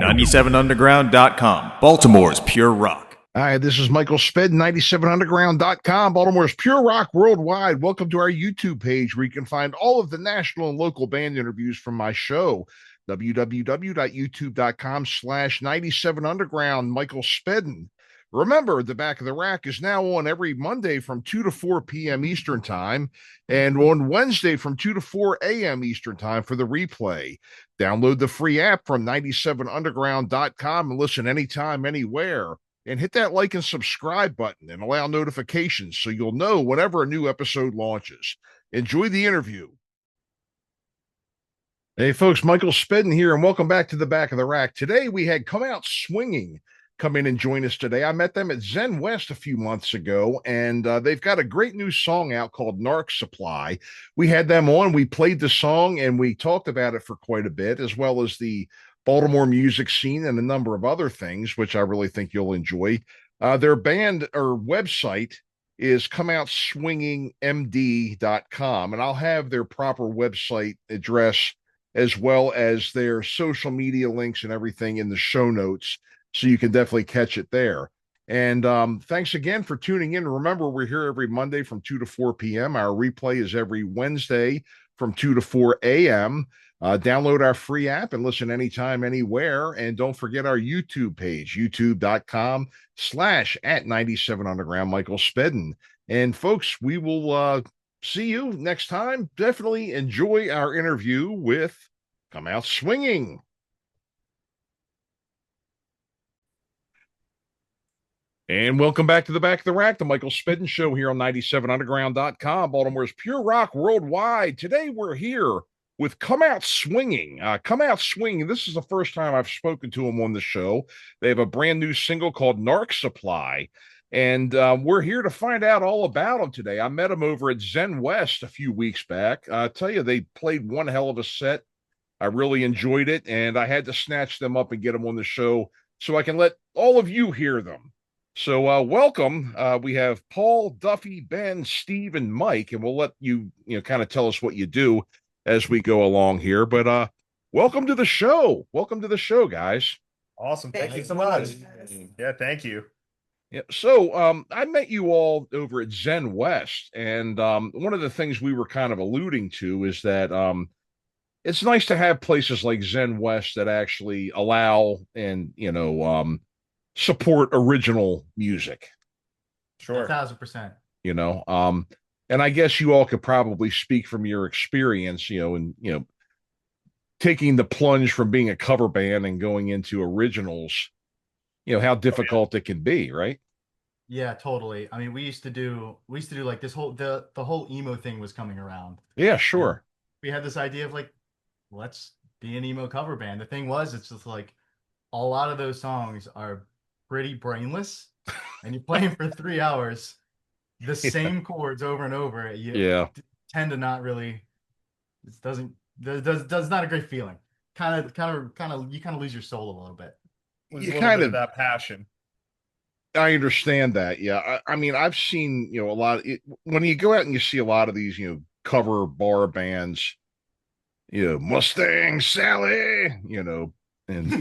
97underground.com, Baltimore's pure rock. Hi, this is Michael Spedden, 97underground.com, Baltimore's pure rock worldwide. Welcome to our YouTube page where you can find all of the national and local band interviews from my show, www.youtube.com/97underground, Michael Spedden. Remember, the Back of the Rack is now on every Monday from 2 to 4 p.m. Eastern Time and on Wednesday from 2 to 4 a.m. Eastern Time for the replay. Download the free app from 97underground.com and listen anytime, anywhere. And hit that like and subscribe button and allow notifications so you'll know whenever a new episode launches. Enjoy the interview. Hey, folks, Michael Spedden here, and welcome back to the Back of the Rack. Today, we had Come Out Swinging come in and join us today. I met them at Zen West a few months ago, and they've got a great new song out called Narc Supply. We had them on, we played the song, and we talked about it for quite a bit, as well as the Baltimore music scene and a number of other things, which I really think you'll enjoy. Their band or website is comeoutswingingmd.com, and I'll have their proper website address as well as their social media links and everything in the show notes, so you can definitely catch it there. And thanks again for tuning in. Remember, we're here every Monday from 2 to 4 p.m. Our replay is every Wednesday from 2 to 4 a.m. Download our free app and listen anytime, anywhere. And don't forget our YouTube page, youtube.com/@97underground, Michael Spedden. And folks, we will see you next time. Definitely enjoy our interview with Come Out Swinging. And welcome back to the Back of the Rack, the Michael Spedden Show here on 97underground.com, Baltimore's pure rock worldwide. Today we're here with Come Out Swinging. Come Out Swinging, this is the first time I've spoken to them on the show. They have a brand new single called Narc Supply, and we're here to find out all about them today. I met them over at Zen West a few weeks back. I tell you, they played one hell of a set. I really enjoyed it, and I had to snatch them up and get them on the show so I can let all of you hear them. So welcome. We have Paul, Duffy, Ben, Steve, and Mike, and we'll let you kind of tell us what you do as we go along here. But welcome to the show. Welcome to the show, guys. Awesome. Thank you so much. Yeah, thank you. Yeah. So I met you all over at Zen West, and one of the things we were kind of alluding to is that it's nice to have places like Zen West that actually allow and support original music. Sure. 1,000%. And I guess you all could probably speak from your experience, and taking the plunge from being a cover band and going into originals, how difficult it can be, right? Yeah, totally. I mean, we used to do like this whole the whole emo thing was coming around. Yeah, sure. And we had this idea of like, let's be an emo cover band. The thing was, it's just like a lot of those songs are pretty brainless, and you're playing for 3 hours the same chords over and over. You tend to not really. It does not a great feeling. Kind of you kind of lose your soul a little bit. You kind of that passion. I understand that. Yeah, I mean, I've seen a lot. When you go out and you see a lot of these cover bar bands, Mustang Sally, and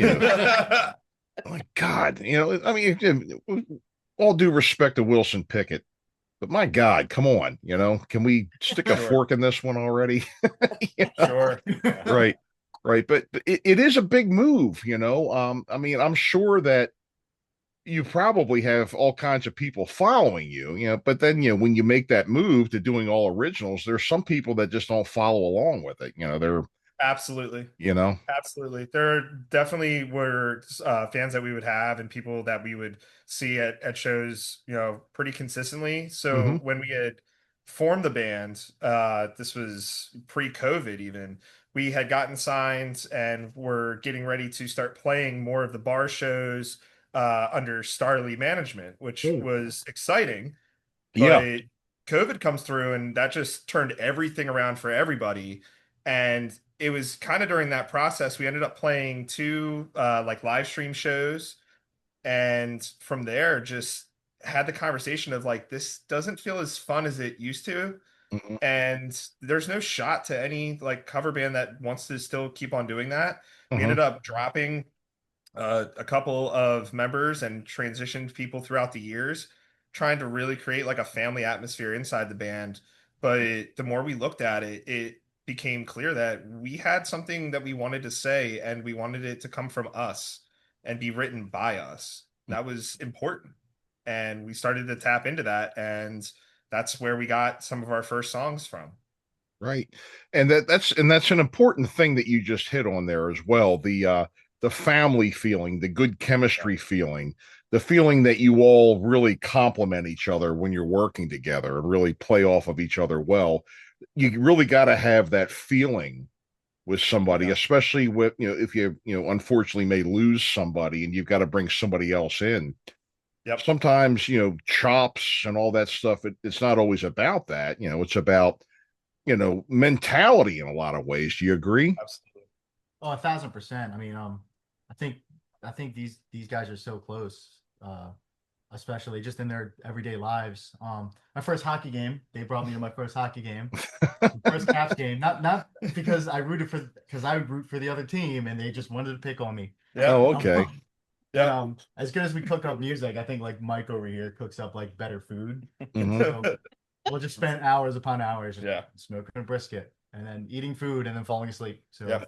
oh my God, I mean, all due respect to Wilson Pickett, but my God, come on, can we stick a fork in this one already? Sure. Right. But it is a big move, I mean, I'm sure that you probably have all kinds of people following you, but then, when you make that move to doing all originals, there's some people that just don't follow along with it. They're absolutely, absolutely. There definitely were fans that we would have and people that we would see at shows, pretty consistently. So when we had formed the band, this was pre-COVID even, we had gotten signed and were getting ready to start playing more of the bar shows under Starley management, which was exciting. But COVID comes through and that just turned everything around for everybody. And it was kind of during that process, we ended up playing 2 like live stream shows. And from there, just had the conversation of like, this doesn't feel as fun as it used to. And there's no shot to any like cover band that wants to still keep on doing that. We ended up dropping a couple of members and transitioned people throughout the years, trying to really create like a family atmosphere inside the band. But the more we looked at it, it became clear that we had something that we wanted to say and we wanted it to come from us and be written by us. That was important. And we started to tap into that. And that's where we got some of our first songs from. Right. And that's an important thing that you just hit on there as well. The family feeling, the good chemistry feeling, the feeling that you all really complement each other when you're working together and really play off of each other well. You really got to have that feeling with somebody, Yeah. especially with, if unfortunately may lose somebody and you've got to bring somebody else in. Yep. Sometimes, chops and all that stuff, it's not always about that. It's about mentality in a lot of ways. Do you agree? Absolutely. Oh, 1,000%. I mean, I think I think these guys are so close, especially just in their everyday lives. My first hockey game, they brought me to my first hockey game, first Caps game. Not because I would root for the other team, and they just wanted to pick on me. Yeah. Oh, okay. Yeah. As good as we cook up music, I think like Mike over here cooks up like better food. Mhm. So we'll just spend hours upon hours just Yeah. smoking a brisket and then eating food and then falling asleep. So Yeah.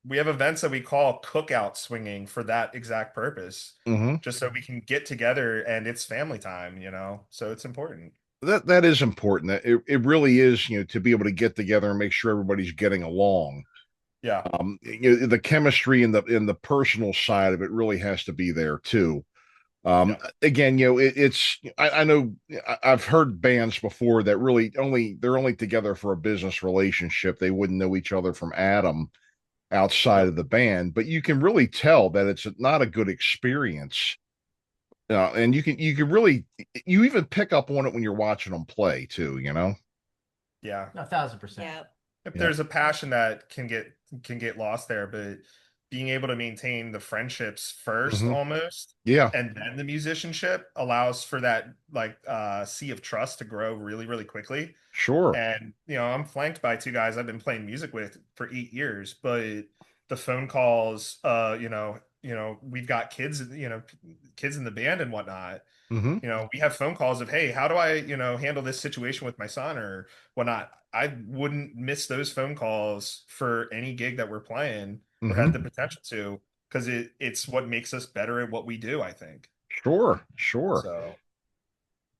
We have events that we call cookout swinging for that exact purpose, Mhm. just so we can get together and it's family time, so it's important. That is important. It really is, to be able to get together and make sure everybody's getting along. Yeah. The chemistry and the personal side of it really has to be there too. Yeah. Again, I know I've heard bands before that really they're only together for a business relationship. They wouldn't know each other from Adam outside Yep. of the band, but you can really tell that it's not a good experience. And you can really you even pick up on it when you're watching them play too. Yeah. 1,000%. Yeah. If Yeah. there's a passion that can get lost there, but being able to maintain the friendships first Mhm. almost, Yeah, and then the musicianship allows for that like sea of trust to grow really, really quickly. sure. And I'm flanked by two guys I've been playing music with for 8 years, but the phone calls, we've got kids, kids in the band and whatnot. Hmm. We have phone calls of, hey, how do I, handle this situation with my son or whatnot. I wouldn't miss those phone calls for any gig that we're playing or Hmm. had the potential to, because it's what makes us better at what we do, I think. Sure, sure. So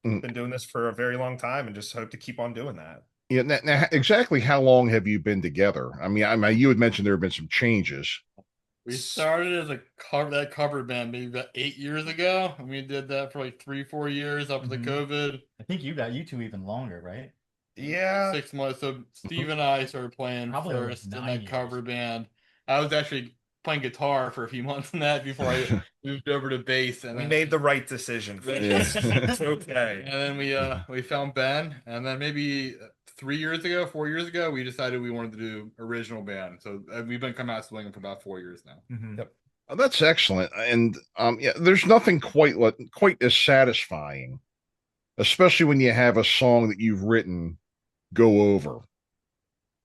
Mm. been doing this for a very long time and just hope to keep on doing that. Yeah. Now, exactly how long have you been together? I mean, you had mentioned there have been some changes. We started as that cover band maybe about 8 years ago, and we did that for like 3-4 years up to the Mhm. COVID. I think you two even longer, right? Yeah. 6 months. So Steve and I started playing Probably like first in 9 that years. cover band. I was actually playing guitar for a few months in that before I moved over to bass. And We then, made the right decision. Yeah. It's okay. and then we found Ben, and then maybe 3 years ago, 4 years ago, we decided we wanted to do original band. So we've been coming out swinging for about 4 years now. Mhm. Yep. Oh, that's excellent. And yeah, there's nothing quite as satisfying, especially when you have a song that you've written go over,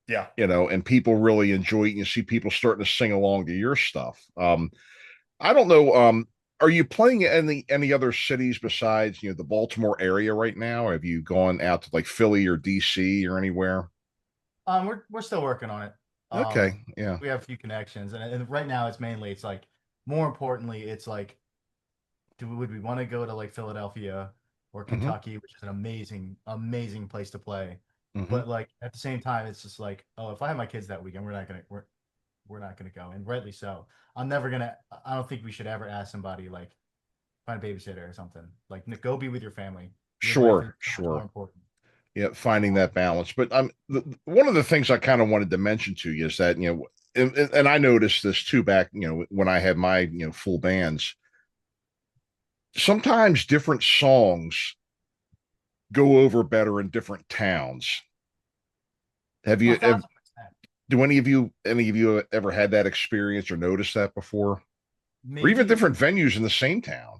Yeah. and people really enjoy it. And you see people starting to sing along to your stuff. I don't know. Are you playing any other cities besides the Baltimore area right now? Or have you gone out to like Philly or DC or anywhere? We're still working on it. Okay, yeah. We have a few connections, and right now it's like more importantly, it's like, would we want to go to like Philadelphia or Hmm. Kentucky, which is an amazing place to play, Hmm. but like at the same time, it's just like, oh, if I have my kids that weekend, we're not gonna go, and rightly so. I don't think we should ever ask somebody like find a babysitter or something. Like go be with your family. Your life is Sure, so much more sure. important. Yeah, finding that balance. But one of the things I kind of wanted to mention to you is that and I noticed this too back when I had my full bands. Sometimes different songs go over better in different towns. Have Oh, you have, 1,000%. do any of you ever had that experience or noticed that before? Or even Maybe different venues in the same town?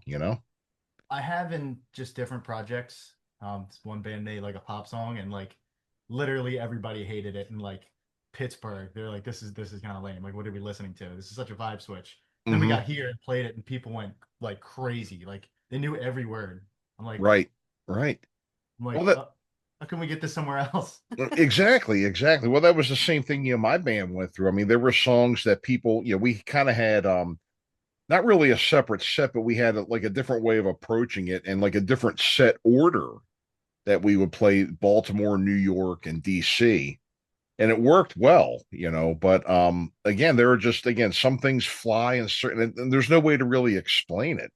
I have in just different projects. This one band made like a pop song, and like literally everybody hated it in like Pittsburgh. They're like, this is kind of lame. Like, what are we listening to? This is such a vibe switch. Then we Mhm. got here and played it, and people went like crazy. Like they knew every word. I'm like, Right. Right. I'm like, Well, that how can we get this somewhere else? exactly, exactly. Well, that was the same thing, my band went through. I mean, there were songs that people, we kind of had not really a separate set, but we had like a different way of approaching it and like a different set order that we would play Baltimore, New York, and DC. And it worked well, but again, there are just some things fly and certain and there's no way to really explain it,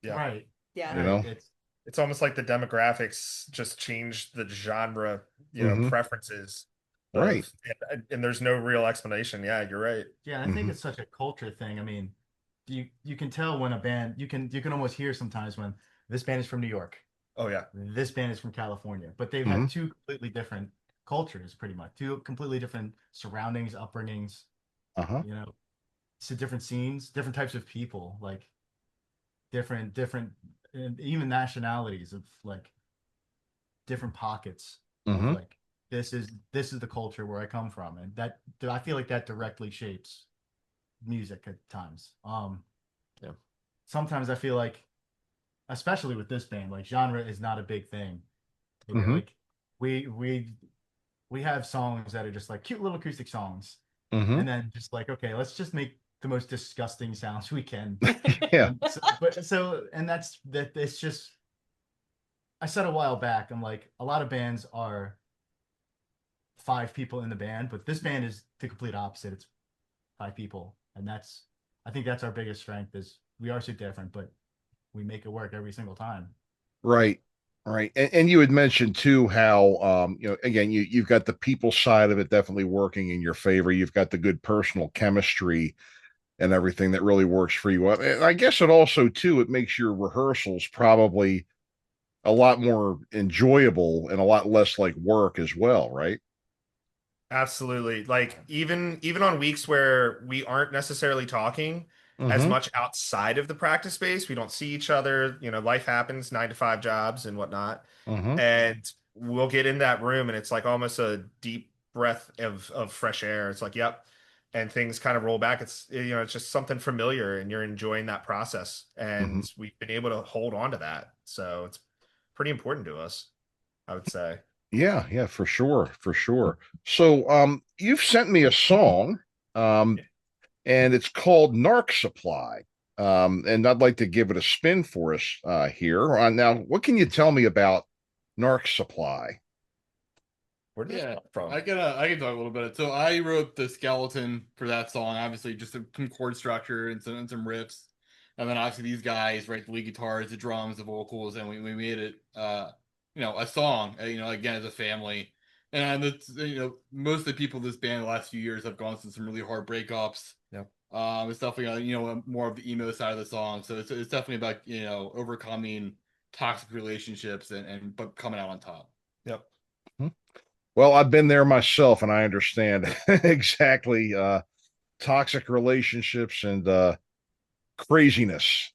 Yeah. Right. Yeah. you know. Right. It's almost like the demographics just changed the genre, Mhm. preferences Right. and there's no real explanation. Yeah, you're right. Yeah, I think Mhm. it's such a culture thing. I mean, you can tell when a band you can almost hear sometimes when this band is from New York, Oh yeah. this band is from California, but they've Mhm. had two completely different cultures, pretty much, two completely different surroundings, upbringings. Uh-huh. You know, it's different scenes, different types of people, like different, and even nationalities of like different pockets of Mhm. like this is the culture where I come from, and that I feel like that directly shapes music at times. Yeah. Sometimes I feel like, especially with this band, like genre is not a big thing. Mhm. Like we we we have songs that are just like cute little acoustic songs, Mhm. and then just like, okay, let's just make the most disgusting sounds we can. Yeah. And that's that. It's just, I said a while back, I'm like, a lot of bands are 5 people in the band, but this band is the complete opposite. It's 5 people, and I think that's our biggest strength is we are so different, but we make it work every single time. Right. Right. And you had mentioned too how again you've got the people side of it definitely working in your favor. You've got the good personal chemistry and everything that really works for you. And I guess it also too it makes your rehearsals probably a lot more enjoyable and a lot less like work as well, right? Absolutely. Like even on weeks where we aren't necessarily talking as Mm-hmm. much outside of the practice space, we don't see each other, life happens, 9 to 5 jobs and whatnot. Mm-hmm. And we'll get in that room and it's like almost a deep breath of fresh air. It's like, yep. And things kind of roll back. It's just something familiar and you're enjoying that process. Mm-hmm. And we've been able to hold on to that. So it's pretty important to us, I would say. Yeah, yeah, for sure, for sure. So you've sent me a song, um, and it's called Narc Supply. And I'd like to give it a spin for us here. Now, what can you tell me about Narc Supply? Where did this Yeah, come from? I can talk a little bit. So I wrote the skeleton for that song, obviously just some chord structure and some riffs, and then obviously these guys write the lead guitars, the drums, the vocals, and we made it a song, again as a family. And it's most of the people in this band the last few years have gone through some really hard breakups. Yep. It's definitely more of the emo side of the song. So it's definitely about overcoming toxic relationships and but coming out on top. Yep. Well, I've been there myself, and I understand exactly toxic relationships and craziness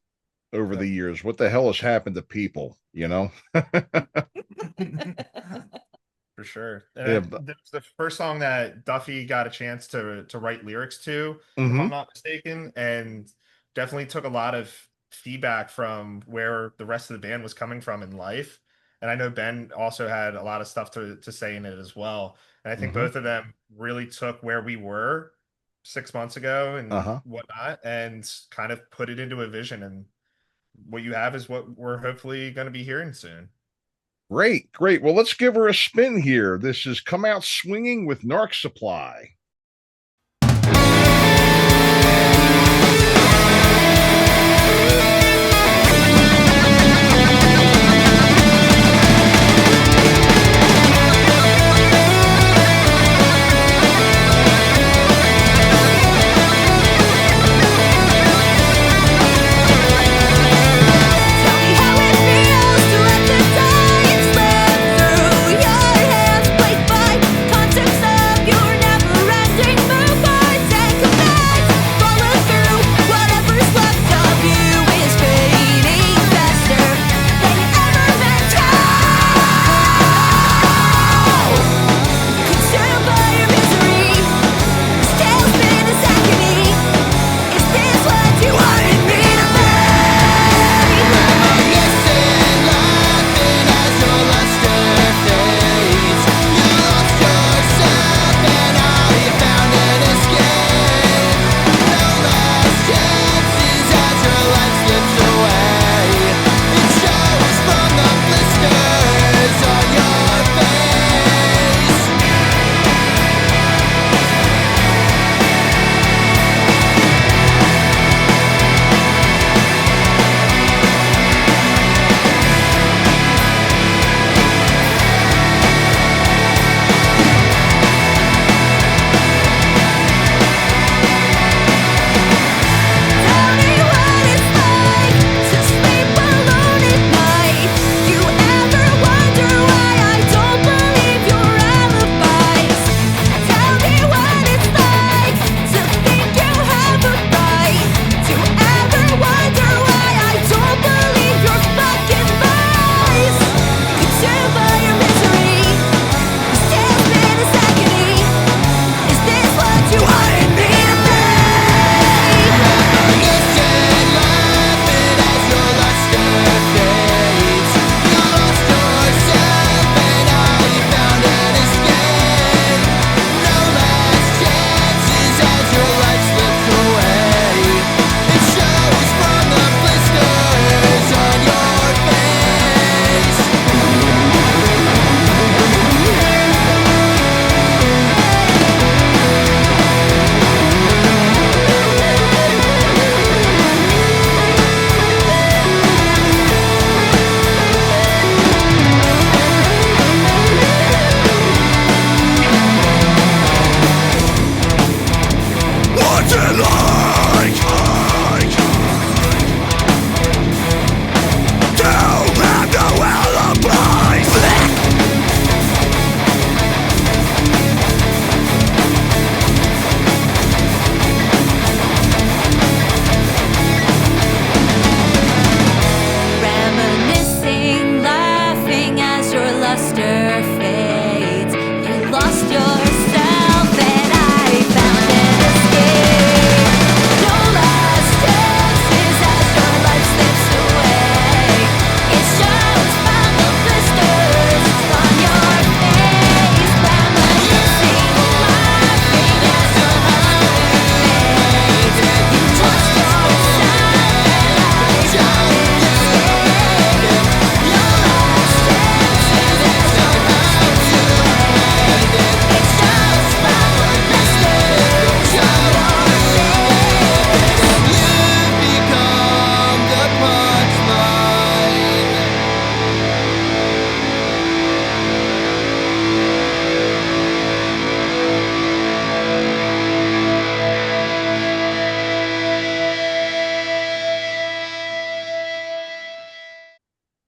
over the Yep. years. What the hell has happened to people, For sure. And Yeah, that was the first song that Duffy got a chance to write lyrics to, if mm-hmm. I'm not mistaken, and definitely took a lot of feedback from where the rest of the band was coming from in life. And I know Ben also had a lot of stuff to say in it as well. And I think Mm-hmm. both of them really took where we were 6 months ago and Uh-huh. whatnot and kind of put it into a vision. And what you have is what we're hopefully going to be hearing soon. Great, great. Well, let's give her a spin here. This is Come Out Swinging with Narc Supply. Tell me how it feels to let the diet slip through your hands, plagued by concepts of your never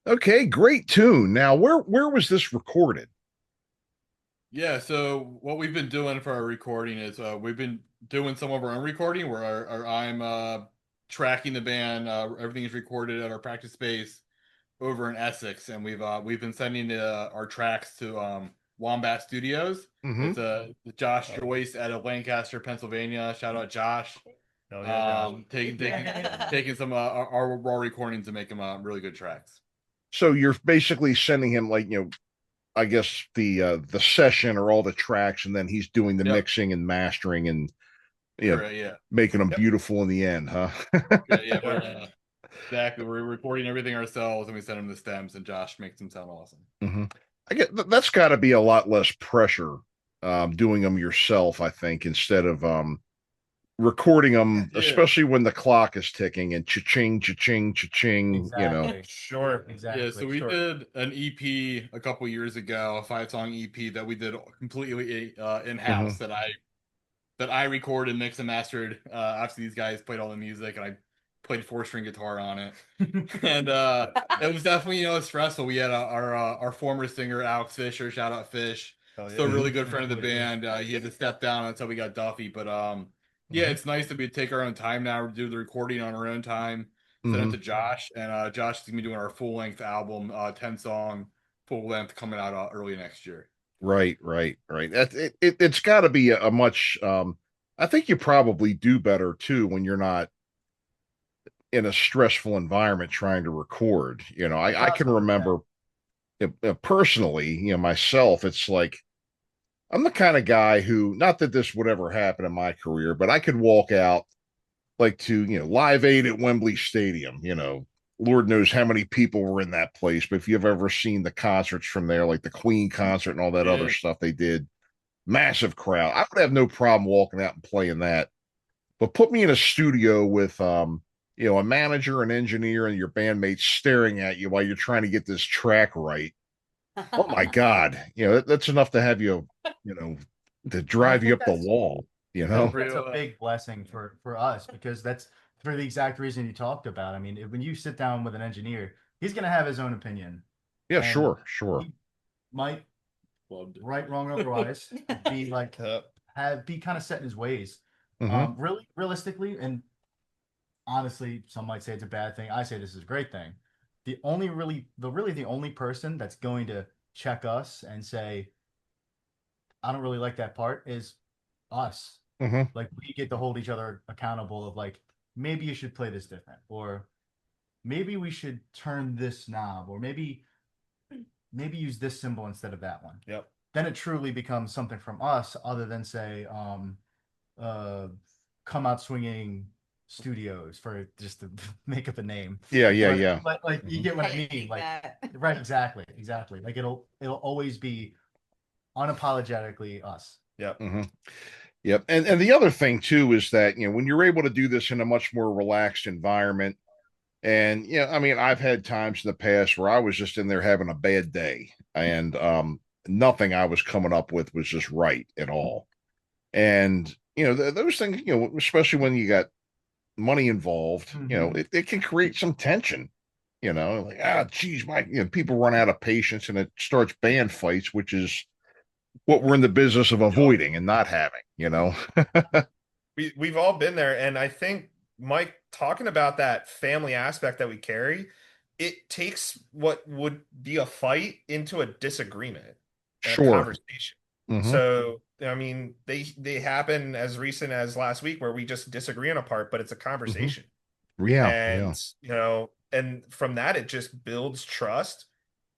Okay, great tune. Now, where was this recorded? Yeah, so what we've been doing for our recording is we've been doing some of our own recording where I'm tracking the band. Everything is recorded at our practice space over in Essex, and we've been sending our tracks to Wombat Studios. Mm-hmm. It's Josh Joyce out of Lancaster, Pennsylvania. Shout out Josh. Hell yeah, Taking some our raw recordings to make them really good tracks. So you're basically sending him like, I guess the session or all the tracks, and then he's doing the Yep. mixing and mastering and Correct, yeah. making them Yep. beautiful in the end, huh? Yeah, exactly. We're recording everything ourselves, and we send them the stems, and Josh makes them sound awesome. Mm-hmm. I get that's got to be a lot less pressure doing them yourself, I think, instead of recording them, Yeah. especially when the clock is ticking and cha-ching, cha-ching, cha-ching, Exactly. Sure. Exactly. Yeah, so we sure. did an EP a couple years ago, a 5-song EP that we did completely in-house that I recorded, mixed and mastered. Obviously, these guys played all the music, and I played 4-string guitar on it. And it was definitely stressful. We had our former singer Alex Fisher, shout out Fish, Hell still a yeah. really good friend of the band. He had to step down until we got Duffy, but yeah, it's nice to take our own time now, do the recording on our own time, send it to Josh, and Josh is gonna be doing our full length album, 10-song full length coming out early next year. Right. It's got to be a much. I think you probably do better too when you're not in a stressful environment trying to record. I can remember personally, myself. It's like I'm the kind of guy who, not that this would ever happen in my career, but I could walk out like to Live Aid at Wembley Stadium. Lord knows how many people were in that place. But if you've ever seen the concerts from there, like the Queen concert and all that other stuff they did, massive crowd. I would have no problem walking out and playing that. But put me in a studio with a manager, an engineer, and your bandmates staring at you while you're trying to get this track right. Oh my God. That's enough to have to drive you up the wall, That's a big blessing for us because that's for the exact reason you talked about. I mean, when you sit down with an engineer, he's going to have his own opinion. Yeah, And sure. He might, right, wrong, or otherwise, be like be kind of set in his ways. Really, realistically, and honestly, some might say it's a bad thing. I say this is a great thing. The only person that's going to check us and say, I don't really like that part is us. Like we get to hold each other accountable of like, maybe you should play this different, or maybe we should turn this knob, or maybe use this symbol instead of that one. Yep. Then it truly becomes something from us other than say, Come Out Swinging Studios, for just to make up a name. Yeah. But like you get what I mean. Like right, exactly. Like it'll always be unapologetically us. Yep. Yep. And the other thing too is that, when you're able to do this in a much more relaxed environment, and I mean, I've had times in the past where I was just in there having a bad day, and nothing I was coming up with was just right at all. And those things, especially when you got money involved, it can create some tension. Like, geez, people run out of patience, and it starts band fights, which is what we're in the business of avoiding and not having. We've all been there, and I think Mike, talking about that family aspect that we carry, it takes what would be a fight into a disagreement and a conversation. So I mean, they happen as recent as last week where we just disagree on a part, but it's a conversation. And and from that it just builds trust.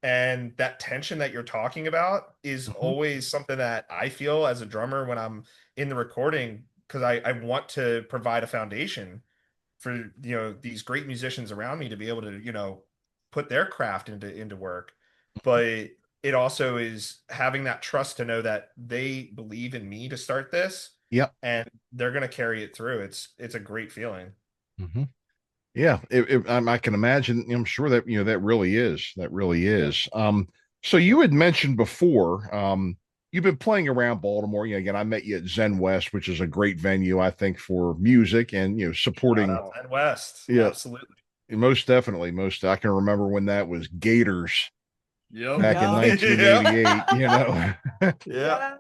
And that tension that you're talking about is always something that I feel as a drummer when I'm in the recording, because I want to provide a foundation for these great musicians around me to be able to put their craft into work. But it also is having that trust to know that they believe in me to start this. Yep. And they're going to carry it through. It's a great feeling. Yeah, I can imagine. I'm sure that that really is. So you had mentioned before, you've been playing around Baltimore. Again, I met you at Zen West, which is a great venue, I think, for music and supporting Zen West. Yeah, Absolutely. Most definitely. I can remember when that was Gators Yep. back in Yeah. 1988. You know, Yeah.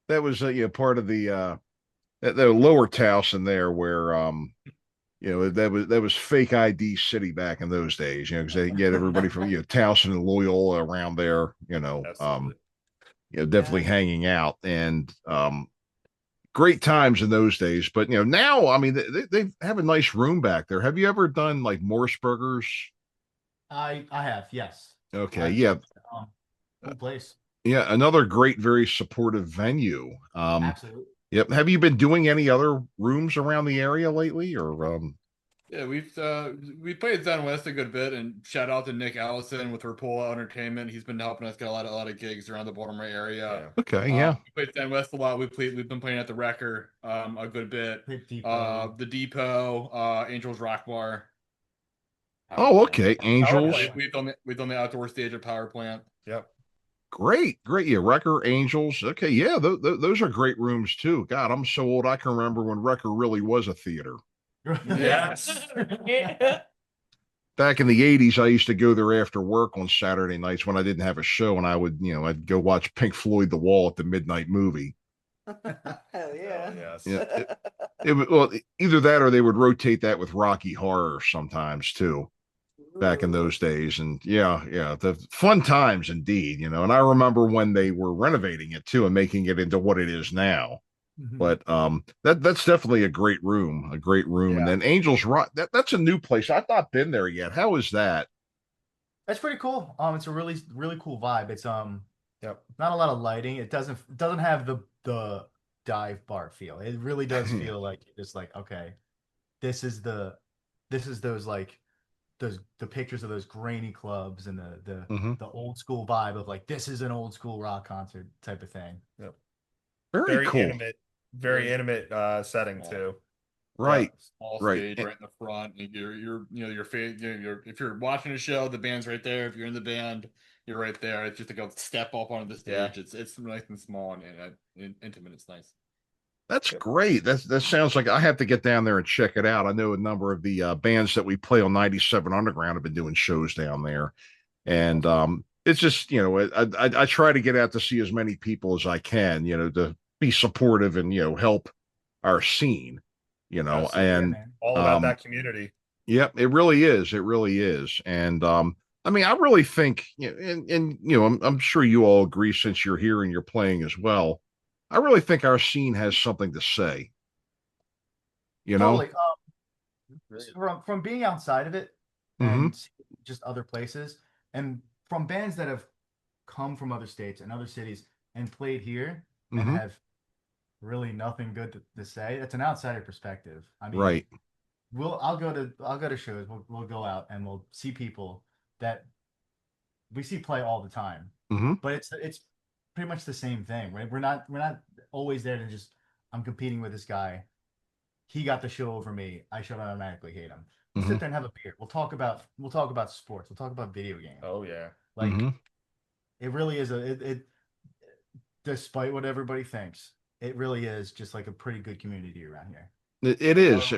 that was part of the lower Towson there, where that was fake ID city back in those days. Because they get everybody from Towson and Loyola around there. Absolutely. Definitely hanging out, and great times in those days. But now, I mean, they have a nice room back there. Have you ever done like Morseburgers? I have, yes. Okay, I've, yeah, cool place. yeah, another great, very supportive venue. Absolutely. Yep. Have you been doing any other rooms around the area lately, or Yeah, we played Zen West a good bit, and shout out to Nick Allison with Rapola Entertainment. He's been helping us get a lot of gigs around the Baltimore area. Okay, yeah. We played Zen West a lot. We've been playing at the Wrecker a good bit. Depot. The Depot, Angels Rock Bar. Oh, okay. Angels. Plant. We've done the outdoor stage at Power Plant. Yep. Great. Yeah, Wrecker, Angels. Okay, yeah, those are great rooms too. God, I'm so old. I can remember when Wrecker really was a theater. Yes. Back in the 80s, I used to go there after work on Saturday nights when I didn't have a show, and I'd go watch Pink Floyd The Wall at the midnight movie. Hell yeah. Yes. Yeah, well, either that or they would rotate that with Rocky Horror sometimes too, back in those days. And yeah, the fun times indeed, and I remember when they were renovating it too and making it into what it is now. But that's definitely a great room. Yeah. And then Angels Rock, that's a new place. I've not been there yet. How is that? That's pretty cool. It's a really cool vibe. It's Yep. not a lot of lighting. It doesn't have the dive bar feel. It really does feel like it's like, okay, this is those like the pictures of those grainy clubs and the old school vibe of like, this is an old school rock concert type of thing. Yep. Very cool. Very intimate setting too. Right. Small Right. stage right in the front. And if you're watching a show, the band's right there. If you're in the band, you're right there. It's just like a step up onto the stage. Yeah. It's nice and small and intimate. It's nice. That's great. That sounds like I have to get down there and check it out. I know a number of the bands that we play on 97 Underground have been doing shows down there. And it's just, I try to get out to see as many people as I can, to be supportive and, help our scene, Absolutely, and all about that community. Yep, it really is. It really is. And I mean, I really think, and I'm sure you all agree since you're here and you're playing as well. I really think our scene has something to say. Totally. From being outside of it and just other places, and from bands that have come from other states and other cities and played here and have really nothing good to say. That's an outsider perspective. I mean, right. I'll go to shows. We'll go out and we'll see people that we see play all the time. But it's pretty much the same thing, right? We're not always there to just, I'm competing with this guy. He got the show over me. I should automatically hate him. We'll sit there and have a beer. We'll talk about sports. We'll talk about video games. Oh yeah. Like it really is it despite what everybody thinks, it really is just like a pretty good community around here. It is.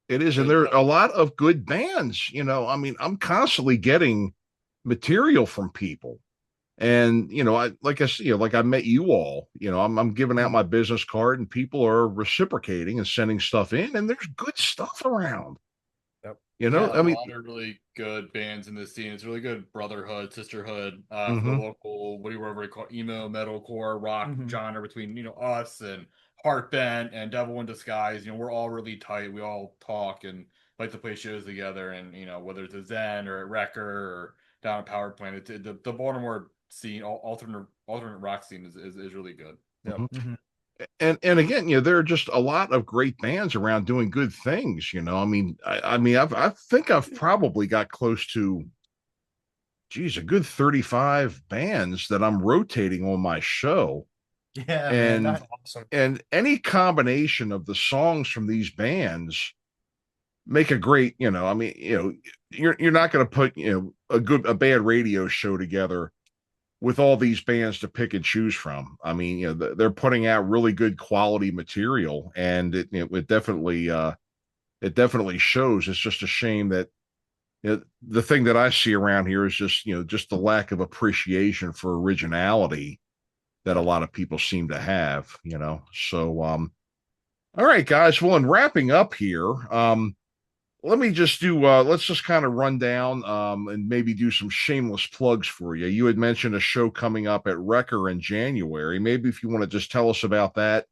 It is. And there are a lot of good bands, I mean, I'm constantly getting material from people. And, like I met you all, I'm giving out my business card and people are reciprocating and sending stuff in, and there's good stuff around. Yep. I mean, a lot of really good bands in this scene. It's really good brotherhood, sisterhood, the local, whatever you call it, emo, metalcore, rock genre between, us and Heartbent and Devil in Disguise. We're all really tight. We all talk and like to play shows together. And, whether it's a Zen or at Wrecker or down at Power Plant, the Baltimore scene, alternate rock scene is really good. Yep. And again, there are just a lot of great bands around doing good things. I mean, I think I've probably got close to, a good 35 bands that I'm rotating on my show. Yeah, and man, awesome. And any combination of the songs from these bands make a great, I mean, you're not going to put, a bad radio show together with all these bands to pick and choose from. I mean, they're putting out really good quality material, and it definitely it definitely shows. It's just a shame that the thing that I see around here is just, just the lack of appreciation for originality that a lot of people seem to have, So, all right, guys. Well, in wrapping up here, let me just do, let's just kind of run down and maybe do some shameless plugs for you. You had mentioned a show coming up at Wrecker in January. Maybe if you want to just tell us about that,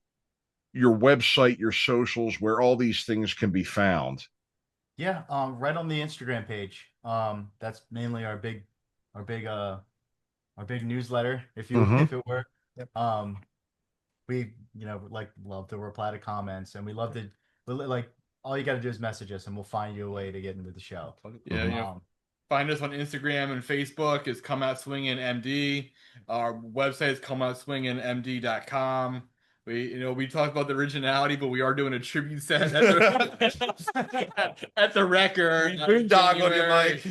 your website, your socials, where all these things can be found. Yeah, right on the Instagram page. That's mainly our big newsletter, if it were. Yep. We love to reply to comments, and we love to like all you got to do is message us, and we'll find you a way to get into the show. Yeah, find us on Instagram and Facebook. It's Come Out Swinging MD. Our website is comeoutswinginmd.com. We talked about the originality, but we are doing a tribute set at the Wrecker. Dog on your mic.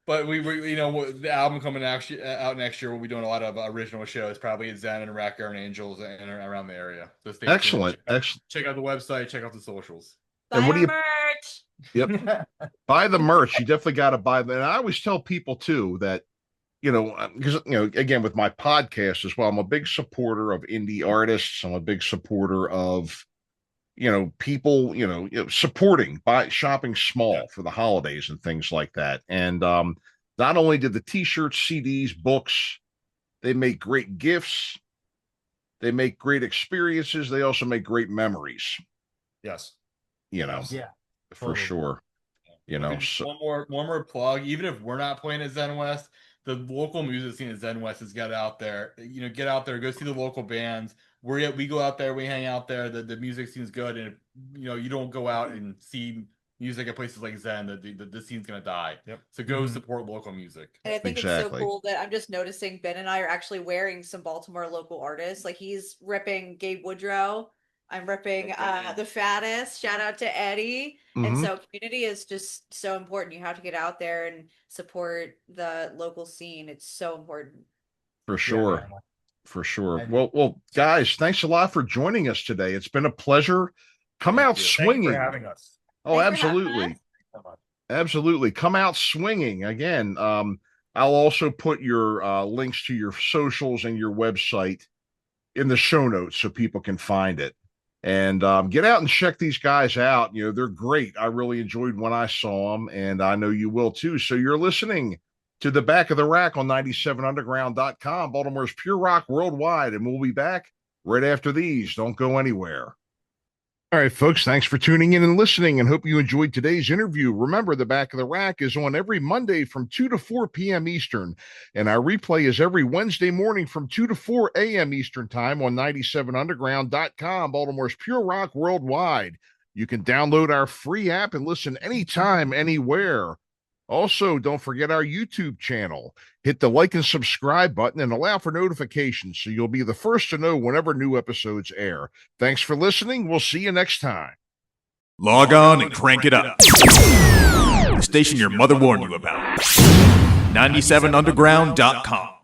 But the album coming out next year, we'll be doing a lot of original shows, probably at Zen and Wrecker and Angels and around the area. So stay tuned. Excellent. Check out the website. Check out the socials. And what do you? Merch. Yep. Buy the merch. You definitely got to buy them. And I always tell people too that, because, again, with my podcast as well, I'm a big supporter of indie artists. I'm a big supporter of, people, supporting by shopping small for the holidays and things like that. And not only did the t-shirts, CDs, books, they make great gifts. They make great experiences. They also make great memories. Yes. Yeah, for totally. Sure. So, one more plug. Even if we're not playing at Zen West, the local music scene at Zen West has got out there. Get out there, go see the local bands. We go out there, we hang out there. The music scene's good, and you don't go out and see music at places like Zen. The scene's gonna die. Yep. So go support local music. And I think Exactly. it's so cool that I'm just noticing Ben and I are actually wearing some Baltimore local artists. Like he's ripping Gabe Woodrow. I'm ripping the Fattest. Shout out to Eddie. And so community is just so important. You have to get out there and support the local scene. It's so important. For sure. Yeah, for sure. Well, guys, thanks a lot for joining us today. It's been a pleasure. Come out swinging. Thank you for having us. Oh, Thanks for having absolutely. us. Absolutely. Come out swinging. Again, I'll also put your links to your socials and your website in the show notes so people can find it. And get out and check these guys out. They're great. I really enjoyed when I saw them, and I know you will too. So you're listening to the Back of the Rack on 97underground.com, Baltimore's Pure Rock Worldwide, and we'll be back right after these. Don't go anywhere. All right, folks, thanks for tuning in and listening, and hope you enjoyed today's interview. Remember, the Back of the Rack is on every Monday from 2 to 4 p.m. Eastern, and our replay is every Wednesday morning from 2 to 4 a.m. Eastern Time on 97underground.com, Baltimore's Pure Rock Worldwide. You can download our free app and listen anytime, anywhere. Also, don't forget our YouTube channel. Hit the like and subscribe button and allow for notifications so you'll be the first to know whenever new episodes air. Thanks for listening. We'll see you next time. Log on and crank it up. The station your mother warned you about. 97underground.com.